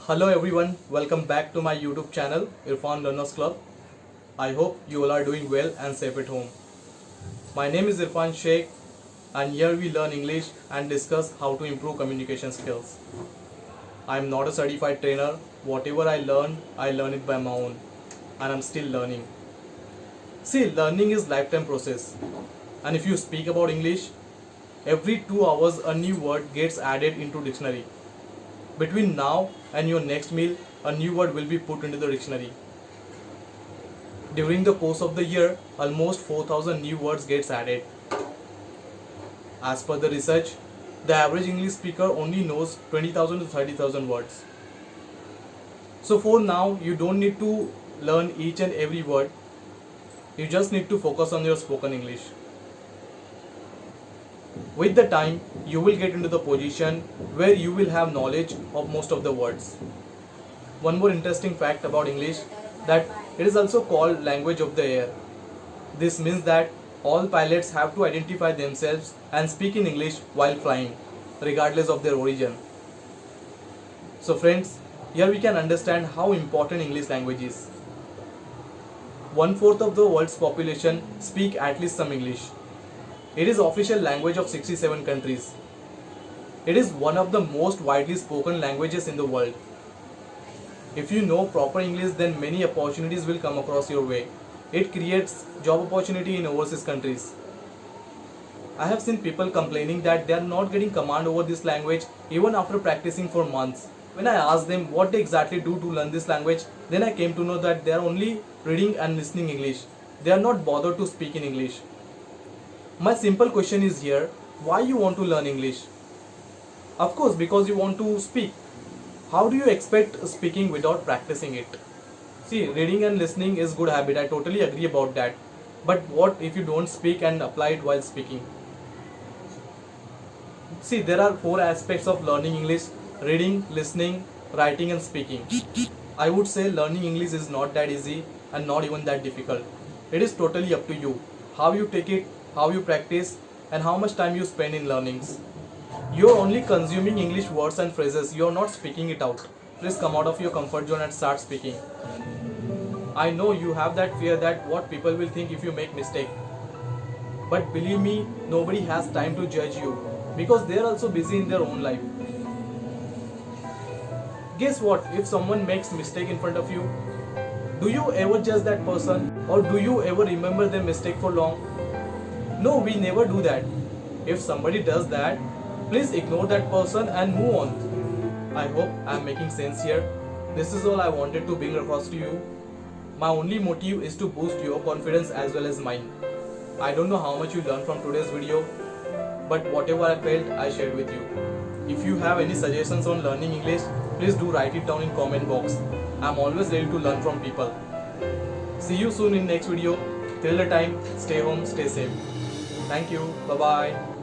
Hello everyone, welcome back to my YouTube channel Irfan Learners Club. I hope you all are doing well and safe at home. My name is Irfan Sheikh and here we learn English and discuss how to improve communication skills. I am not a certified trainer. Whatever I learn it by my own and I'm still learning. See, learning is lifetime process, and if you speak about English, every 2 hours a new word gets added into dictionary. Between now and your next meal, a new word will be put into the dictionary. During the course of the year, almost 4,000 new words gets added. As per the research, the average English speaker only knows 20,000 to 30,000 words. So for now, you don't need to learn each and every word. You just need to focus on your spoken English. With the time, you will get into the position where you will have knowledge of most of the words. One more interesting fact about English, that it is also called language of the air. This means that all pilots have to identify themselves and speak in English while flying, regardless of their origin. So friends, here we can understand how important English language is. 1/4 of the world's population speak at least some English. It is official language of 67 countries. It is one of the most widely spoken languages in the world. If you know proper English, then many opportunities will come across your way. It creates job opportunity in overseas countries. I have seen people complaining that they are not getting command over this language even after practicing for months. When I asked them what they exactly do to learn this language, then I came to know that they are only reading and listening English. They are not bothered to speak in English. My simple question is here, why you want to learn English? Of course, because you want to speak. How do you expect speaking without practicing it? See, reading and listening is good habit. I totally agree about that. But what if you don't speak and apply it while speaking? See, there are 4 aspects of learning English: reading, listening, writing and speaking. I would say learning English is not that easy and not even that difficult. It is totally up to you. How you take it, how you practice, and how much time you spend in learnings. You are only consuming English words and phrases. You are not speaking it out. Please come out of your comfort zone and start speaking. I know you have that fear that what people will think if you make mistake. But believe me, nobody has time to judge you because they are also busy in their own life. Guess what? If someone makes mistake in front of you, do you ever judge that person, or do you ever remember their mistake for long? No, we never do that. If somebody does that, please ignore that person and move on. I hope I am making sense here. This is all I wanted to bring across to you. My only motive is to boost your confidence as well as mine. I don't know how much you learned from today's video, but whatever I felt, I shared with you. If you have any suggestions on learning English, please do write it down in comment box. I am always ready to learn from people. See you soon in next video. Till the time, stay home, stay safe. Thank you. Bye-bye.